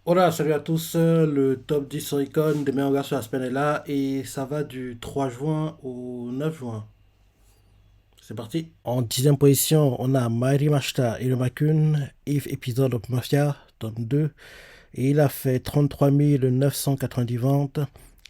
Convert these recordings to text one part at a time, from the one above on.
Hola, salut à tous. Le top 10 Oricon des meilleurs gars sur la semaine est là et ça va du 3 juin au 9 juin. C'est parti. En dixième position, on a Mighty Mashita et le Makun, If Episode of Mafia, tome 2. Et il a fait 33 990 ventes.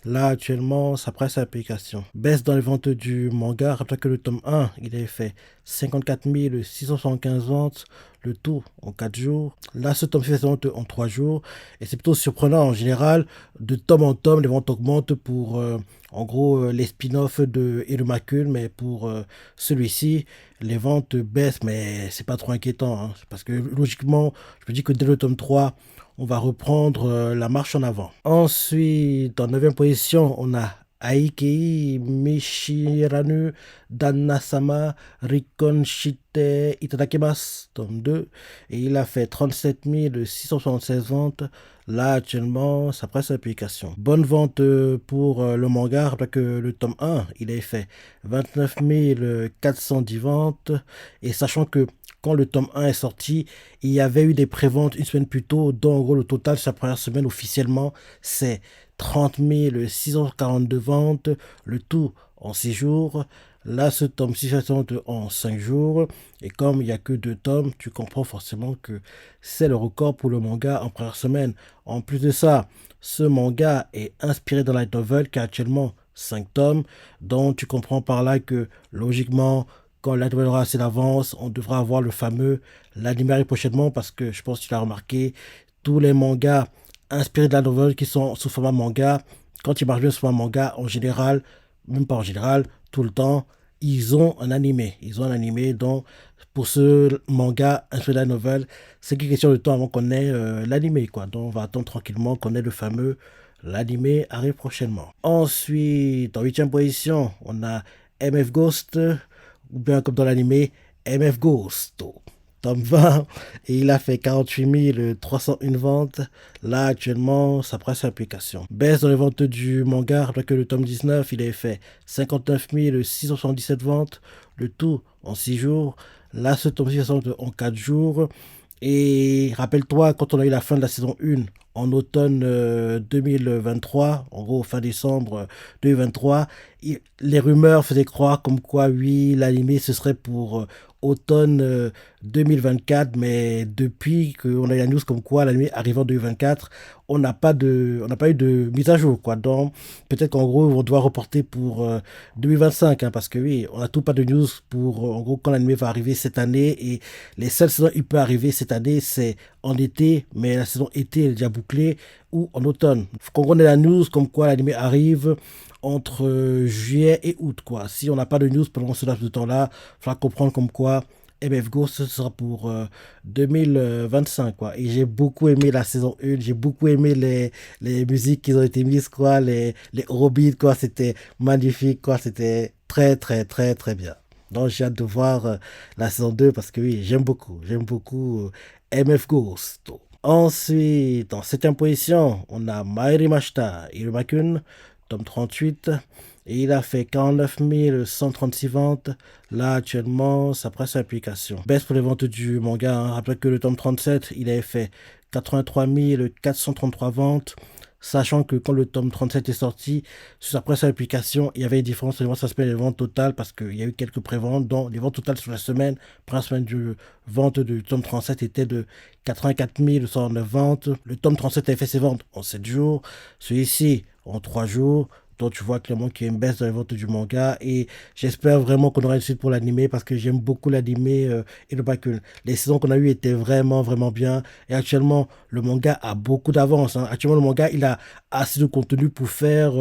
Là, actuellement, ça presse l'application. Baisse dans les ventes du manga. Rappelez que le tome 1, il avait fait 54 675 ventes, le tout en 4 jours. Là, ce tome fait ses ventes en 3 jours. Et c'est plutôt surprenant en général. De tome en tome, les ventes augmentent pour, en gros, les spin-offs de Irumakun. Mais pour celui-ci, les ventes baissent. Mais c'est pas trop inquiétant, hein. Parce que logiquement, je me dis que dès le tome 3, on va reprendre la marche en avant. Ensuite, en neuvième position, on a Aikei Mishiranu Danasama Rikon Shite Itadakimasu, tome 2. Et il a fait 37 676 ventes. Là, actuellement, ça presse l'application. Bonne vente pour le manga. Rappelez que le tome 1, il a fait 29 410 ventes. Et sachant que quand le tome 1 est sorti, il y avait eu des préventes une semaine plus tôt, dont en gros le total, sa première semaine officiellement, c'est 30 642 ventes, le tout en 6 jours. Là, ce tome 6 est en 5 jours. Et comme il n'y a que 2 tomes, tu comprends forcément que c'est le record pour le manga en première semaine. En plus de ça, ce manga est inspiré dans la novel qui a actuellement 5 tomes. Donc tu comprends par là que logiquement, quand la nouvelle aura assez d'avance, on devra avoir le fameux l'anime arrive prochainement parce que je pense que tu l'as remarqué, tous les mangas inspirés de la nouvelle qui sont sous format manga, quand ils marchent bien sous format manga, en général, même pas en général, tout le temps, ils ont un animé. Ils ont un animé, donc pour ce manga inspiré de la nouvelle, c'est qu'une question de temps avant qu'on ait l'animé, quoi. Donc on va attendre tranquillement qu'on ait le fameux l'animé arrive prochainement. Ensuite, en huitième position, on a MF Ghost, ou bien comme dans l'animé, MF Ghost, tome 20, et il a fait 48 301 ventes. Là, actuellement, ça presse l'application. Baisse dans les ventes du manga, alors que le tome 19, il avait fait 59 677 ventes, le tout en 6 jours. Là, ce tome 6 en 4 jours. Et rappelle-toi, quand on a eu la fin de la saison 1 en automne 2023, en gros fin décembre 2023, les rumeurs faisaient croire comme quoi, oui, l'animé ce serait pour automne 2024, mais depuis qu'on a eu la news comme quoi l'animé arrive en 2024, on n'a pas eu de mise à jour, quoi. Donc, peut-être qu'en gros, on doit reporter pour 2025, hein, parce que oui, on n'a tout pas de news pour, en gros, quand l'animé va arriver cette année, et les seules saisons il peut arriver cette année, c'est en été, mais la saison été est déjà bouclée, ou en automne. Faut qu'on ait la news comme quoi l'anime arrive entre juillet et août, quoi. Si on n'a pas de news pendant ce laps de temps-là, il faudra comprendre comme quoi MF Go, ce sera pour 2025, quoi. Et j'ai beaucoup aimé la saison 1, j'ai beaucoup aimé les musiques qui ont été mises, quoi, les Eurobeats, quoi. C'était magnifique, quoi. C'était très, très, très, très bien. Donc j'ai hâte de voir la saison 2 parce que oui, j'aime beaucoup MF Ghost. Ensuite, en septième position, on a Mairi Mashita Irumakun, tome 38. Et il a fait 49 136 ventes. Là, actuellement, ça presse l'application. Baisse pour les ventes du manga, hein. Rappelez que le tome 37, il avait fait 83 433 ventes. Sachant que quand le tome 37 est sorti, sur sa presse application, il y avait une différence entre les ventes et les ventes totales parce qu'il y a eu quelques préventes. Donc, les ventes totales sur la semaine, première semaine de vente du tome 37 était de 84 109 ventes. Le tome 37 avait fait ses ventes en 7 jours. Celui-ci, en 3 jours. Donc tu vois clairement qu'il y a une baisse dans les ventes du manga et j'espère vraiment qu'on aura une suite pour l'animé parce que j'aime beaucoup l'animé et le que les saisons qu'on a eues étaient vraiment vraiment bien et actuellement le manga a beaucoup d'avance, hein. Actuellement le manga il a assez de contenu pour faire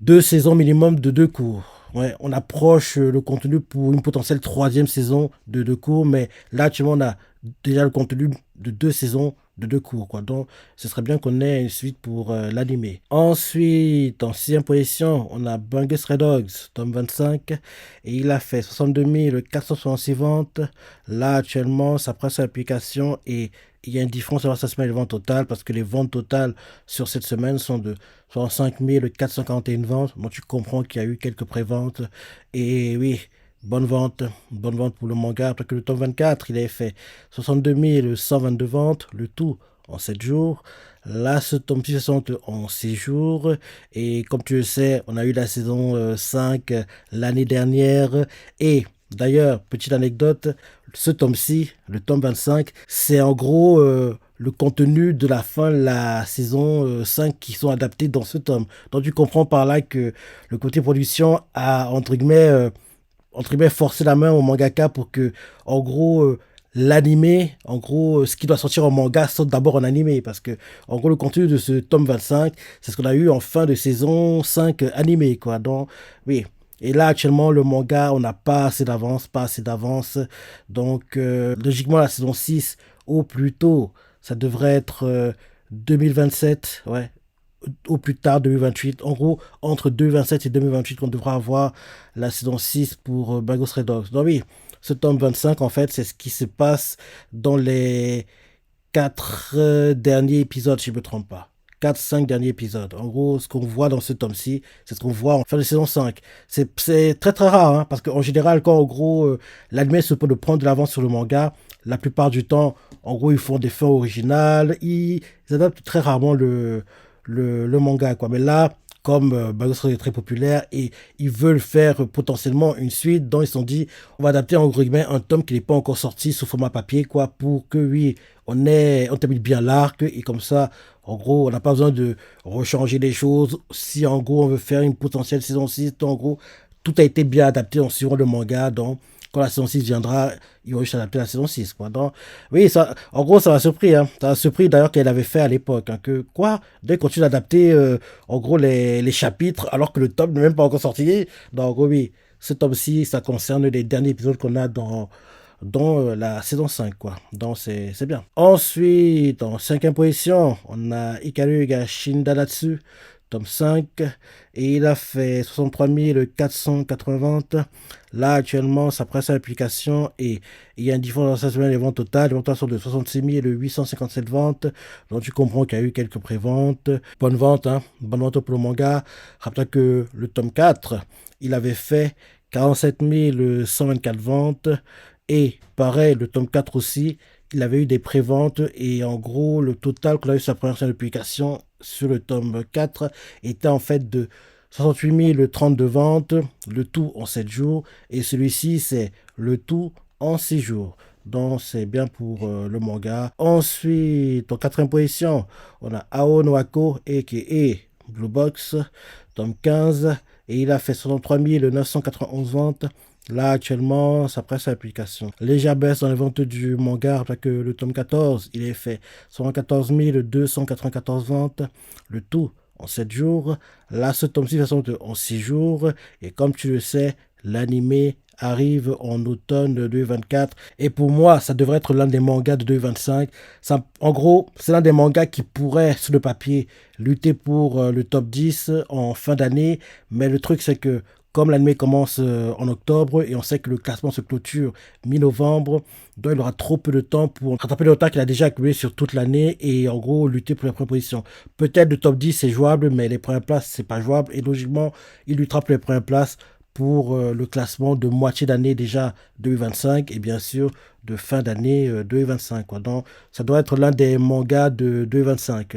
2 saisons minimum de 2 cours. Ouais, on approche le contenu pour une potentielle troisième saison de 2 cours, mais là, actuellement, on a déjà le contenu de 2 saisons de 2 cours, quoi. Donc, ce serait bien qu'on ait une suite pour l'animé. Ensuite, en sixième position, on a Bungus Stray Dogs, tome 25, et il a fait 62 466 ventes. Là, actuellement, ça prend sa application et il y a une différence entre sa semaine et les ventes totales parce que les ventes totales sur cette semaine sont de 65 441 ventes. Donc tu comprends qu'il y a eu quelques préventes. Et oui, bonne vente pour le manga. Après que le tome 24, il avait fait 62 122 ventes, le tout en 7 jours. Là, ce tome 6 va sortir en 6 jours. Et comme tu le sais, on a eu la saison 5 l'année dernière. Et d'ailleurs, petite anecdote, ce tome-ci, le tome 25, c'est en gros le contenu de la fin de la saison 5 qui sont adaptés dans ce tome. Donc tu comprends par là que le côté production a, entre guillemets, forcer la main au mangaka pour que, en gros, l'animé, en gros, ce qui doit sortir en manga sorte d'abord en animé. Parce que, en gros, le contenu de ce tome 25, c'est ce qu'on a eu en fin de saison 5 animé, quoi. Donc, oui. Et là, actuellement, le manga, on n'a pas assez d'avance, pas assez d'avance. Donc, logiquement, la saison 6, au plus tôt, ça devrait être 2027, ouais, au plus tard 2028. En gros, entre 2027 et 2028, on devra avoir la saison 6 pour Bagos Red Dogs. Donc oui, ce tome 25, en fait, c'est ce qui se passe dans les 4 derniers épisodes, si je ne me trompe pas. 4-5 derniers épisodes. En gros, ce qu'on voit dans ce tome-ci, c'est ce qu'on voit en fin de saison 5. C'est très très rare, hein, parce qu'en général, quand en gros, l'anime se peut de prendre de l'avance sur le manga, la plupart du temps, en gros, ils font des fins originales, ils adaptent très rarement le manga, quoi. Mais là, comme Bagos est très populaire et ils veulent faire potentiellement une suite, donc ils se sont dit, on va adapter en gros guillemets un tome qui n'est pas encore sorti sous format papier, quoi, pour que oui, on termine bien l'arc et comme ça, en gros, on n'a pas besoin de rechanger les choses. Si en gros on veut faire une potentielle saison 6, donc, en gros, tout a été bien adapté en suivant le manga, donc quand la saison 6 viendra, ils vont juste adapter la saison 6, quoi. Donc, oui, ça, en gros, ça m'a surpris, hein. Ça m'a surpris d'ailleurs qu'elle avait fait à l'époque, hein, que quoi, dès qu'on continue d'adapter, en gros, les chapitres, alors que le tome n'est même pas encore sorti. Donc, en gros, oui, ce tome-ci, ça concerne les derniers épisodes qu'on a dans la saison 5, quoi. Donc, c'est bien. Ensuite, en cinquième position, on a Hikaru Shindanatsu, tome 5, et il a fait 63 480 ventes. Là, actuellement, sa presse à l'application et il y a une différence dans les ventes totales. Les ventes sont de 66 857 ventes. Donc, tu comprends qu'il y a eu quelques préventes. Bonne vente, hein. Bonne vente pour le manga. Rappelez que le tome 4, il avait fait 47 124 ventes. Et pareil, le tome 4 aussi, il avait eu des préventes. Et en gros, le total qu'on a eu sur la première chaîne de publication sur le tome 4 était en fait de 68 032 ventes, le tout en 7 jours. Et celui-ci, c'est le tout en 6 jours. Donc, c'est bien pour le manga. Ensuite, en quatrième position, on a Ao no Ako, a.k.a. Blue Box, tome 15. Et il a fait 63 991 ventes. Là, actuellement, ça presse à l'application. Légère baisse dans les ventes du manga, parce que le tome 14, il est fait 114 294 ventes, le tout en 7 jours. Là, ce tome-ci va sortir en 6 jours. Et comme tu le sais, l'animé arrive en automne 2024. Et pour moi, ça devrait être l'un des mangas de 2025. Ça, en gros, c'est l'un des mangas qui pourrait, sur le papier, lutter pour le top 10 en fin d'année. Mais le truc, c'est que comme l'anime commence en octobre et on sait que le classement se clôture mi-novembre, donc il aura trop peu de temps pour rattraper le retard qu'il a déjà accumulé sur toute l'année et en gros lutter pour les premières positions. Peut-être le top 10 c'est jouable, mais les premières places c'est pas jouable et logiquement il luttera pour les premières places pour le classement de moitié d'année déjà 2025 et bien sûr de fin d'année 2025, quoi. Donc ça doit être l'un des mangas de 2025,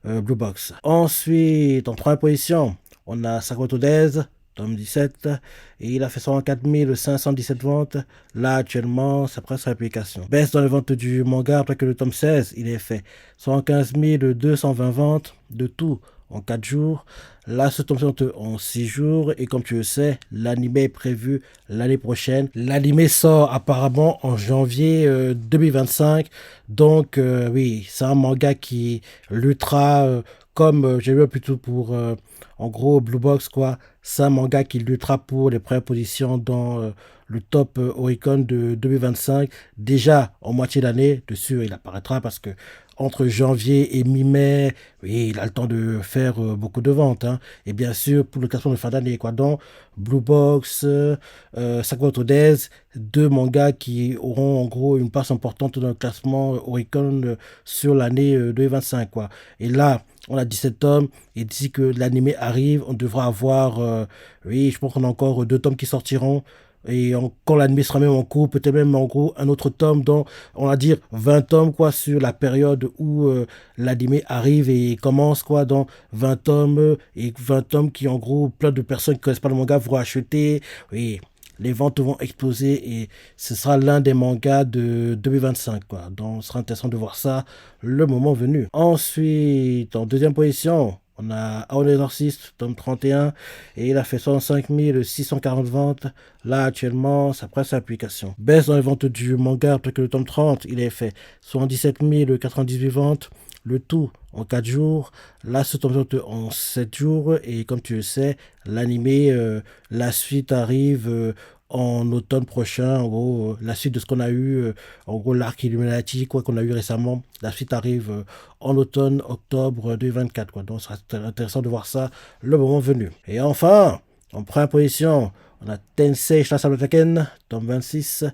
Blue Box. Ensuite, en première position, on a Sakamoto Days, tome 17, et il a fait 104 517 ventes. Là, actuellement, ça presse l'application. Baisse dans les ventes du manga après que le tome 16, il est fait 115 220 ventes de tout en 4 jours. Là, ce tome sort en 6 jours, et comme tu le sais, l'anime est prévu l'année prochaine. L'anime sort apparemment en janvier 2025. Donc, oui, c'est un manga qui luttera, comme j'ai vu plutôt pour, en gros, Blue Box, quoi. C'est un manga qui luttera pour les premières positions dans le top Oricon de 2025. Déjà en moitié d'année, dessus il apparaîtra parce que entre janvier et mi-mai, oui, il a le temps de faire beaucoup de ventes, hein. Et bien sûr, pour le classement de fin d'année, quoi. Donc, Blue Box, Sakamoto Days, deux mangas qui auront en gros une place importante dans le classement Oricon sur l'année 2025, quoi. Et là, on a 17 tomes, et d'ici que l'anime arrive, on devra avoir, oui, je pense qu'on a encore 2 tomes qui sortiront. Et quand l'anime sera même en cours, peut-être même en gros un autre tome, dans, on va dire 20 tomes, quoi, sur la période où l'anime arrive et commence, quoi, dans 20 tomes, et 20 tomes qui, en gros, plein de personnes qui ne connaissent pas le manga vont acheter. Oui, les ventes vont exploser et ce sera l'un des mangas de 2025, quoi. Donc, ce sera intéressant de voir ça le moment venu. Ensuite, en deuxième position, on a Aon Exorcist, tome 31, et il a fait 105 640 ventes. Là, actuellement, ça presse l'application. Baisse dans les ventes du manga, après que le tome 30, il a fait 77 098 ventes. Le tout en 4 jours. Là, ce tome en 7 jours. Et comme tu le sais, l'animé, la suite arrive en automne prochain. En gros, la suite de ce qu'on a eu, en gros, l'arc Illuminati, quoi qu'on a eu récemment. La suite arrive en automne, octobre 2024, quoi. Donc, ça sera intéressant de voir ça le moment venu. Et enfin, en première position, on a Tensei Shasabra Taken, tome 26,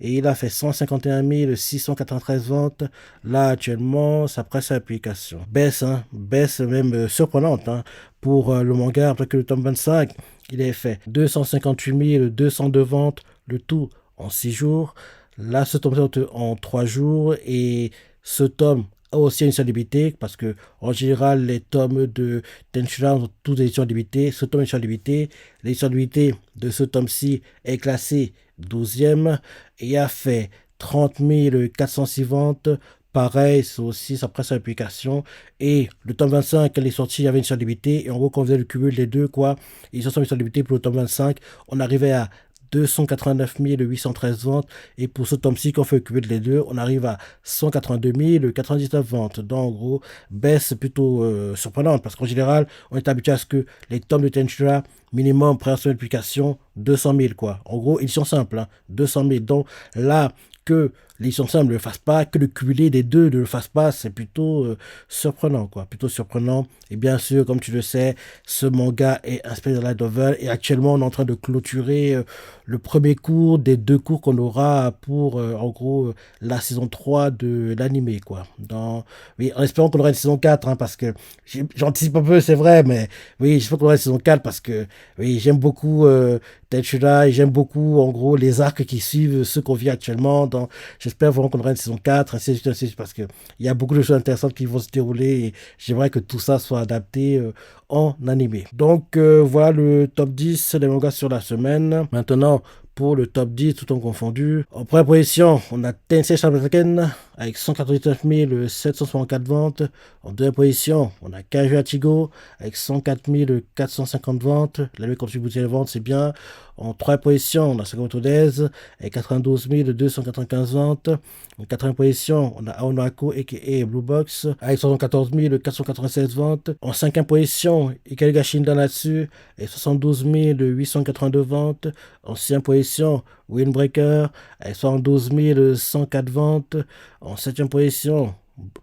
et il a fait 151 693 ventes. Là, actuellement, ça presse l'application. Baisse, hein, baisse même surprenante, hein, pour le manga, après que le tome 25, il a fait 258 202 ventes, le tout en 6 jours. Là, ce tome en 3 jours, et ce tome a aussi une édition limitée, parce que en général, les tomes de Tenshura ont toutes des éditions limitées. Ce tome est édition limitée. L'édition limitée de ce tome-ci est classée 12e et a fait 30 406 ventes. Pareil, c'est aussi sa presse application. Et le tome 25, elle est sortie, il y avait une édition limitée. Et en gros, quand on faisait le cumul des deux, quoi, ils sont édition limitée pour le tome 25, on arrivait à 289 813 ventes. Et pour ce tome-ci, quand on fait le cumul des deux, on arrive à 182 099 ventes. Donc, en gros, baisse plutôt surprenante. Parce qu'en général, on est habitué à ce que les tomes de Tenshura, minimum, première semaine de publication, 200 000, quoi. En gros, édition simple, hein, 200 000. Donc, là, que l'édition simple ne le fasse pas, que le cumulé des deux ne le fasse pas, c'est plutôt surprenant, quoi. Plutôt surprenant. Et bien sûr, comme tu le sais, ce manga est inspiré de Light Novel. Et actuellement, on est en train de clôturer le premier cours des 2 cours qu'on aura pour, en gros, la saison 3 de l'animé, quoi. Oui, en espérant qu'on aura une saison 4, hein, parce que j'anticipe un peu, c'est vrai, mais oui, j'espère qu'on aura une saison 4 parce que, oui, j'aime beaucoup Tenshura et j'aime beaucoup, en gros, les arcs qui suivent ceux qu'on vit actuellement. Donc, j'espère vraiment qu'on aura une saison 4, ainsi de suite, ainsi de suite, parce qu'il y a beaucoup de choses intéressantes qui vont se dérouler et j'aimerais que tout ça soit adapté en animé. Donc, voilà le top 10 des mangas sur la semaine. Maintenant, pour le top 10, tout en confondu. En première position, on a Tensei Shasabra avec 189 764 ventes. En deuxième position, on a Kaiju Hachigo avec 104 450 ventes. La même contribution de ventes, c'est bien. En troisième position, on a Sakamoto Days avec 92 295 ventes. En quatrième position, on a Aonako a.k.a. Blue Box avec 74 496 ventes. En cinquième position, Ikariga Shindanatsu avec 72 882 ventes. En sixième position, Windbreaker avec 72 104 ventes. En septième position,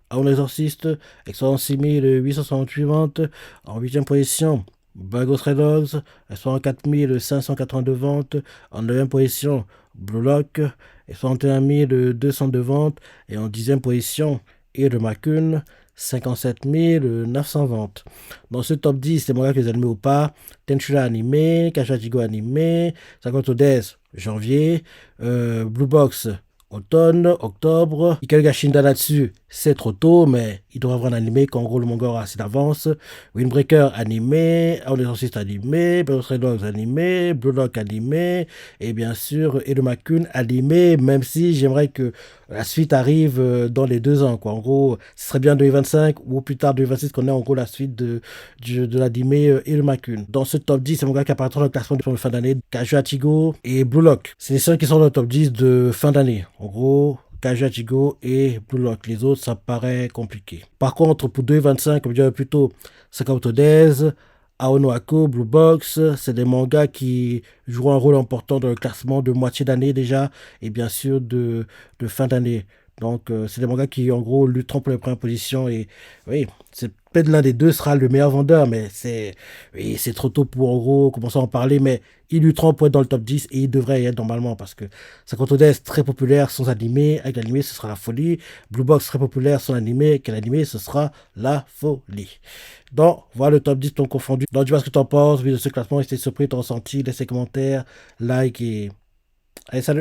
Aon Exorcist avec 66 868 ventes. En huitième position, Bagos Red Dogs avec 64 582 ventes. En neuvième position, Blue Lock et 61 202 ventes. Et en dixième position, Irumakun, 57 900 ventes. Dans ce top 10, les mangas que vous animés ou pas, Tenshura animé, Kashajigo animé, Sakamoto Days, janvier, Blue Box, automne, octobre, Ikaruga Shindanatsu, c'est trop tôt, mais il doit avoir un animé qu'en gros le manga aura assez d'avance. Windbreaker animé, Aon Exorcist animé, Bagos Red Dogs animé, Blue Lock animé, et bien sûr Irumakun animé, même si j'aimerais que la suite arrive dans les 2 ans, quoi. En gros, ce serait bien 2025 ou plus tard 2026 qu'on ait en gros la suite de l'animé Irumakun. Dans ce top 10, c'est mon gars qui apparaîtra dans le classement de fin d'année, Kaiju Hachigo et Blue Lock. C'est les seuls qui sont dans le top 10 de fin d'année. En gros, Kaiju Hachigo et Blue Lock. Les autres, ça paraît compliqué. Par contre, pour 2025, comme je disais plus tôt, Sakamoto Days, Aonohako, Blue Box, c'est des mangas qui joueront un rôle important dans le classement de moitié d'année déjà, et bien sûr de fin d'année. Donc, c'est des mangas qui, en gros, lutteront pour les premières positions. Et oui, c'est peut-être l'un des deux sera le meilleur vendeur, mais oui, c'est trop tôt pour, en gros, commencer à en parler. Mais ils lutteront pour être dans le top 10 et ils devraient y être normalement parce que Sakamoto Days très populaire sans animé. Avec l'animé, ce sera la folie. Blue Box très populaire sans animé. Avec l'animé, ce sera la folie. Donc, voilà le top 10 ton confondu. Donc, tu vois ce que tu en penses de ce classement. Si tu es surpris, ton ressenti, laisse tes commentaires, like et Allez, salut!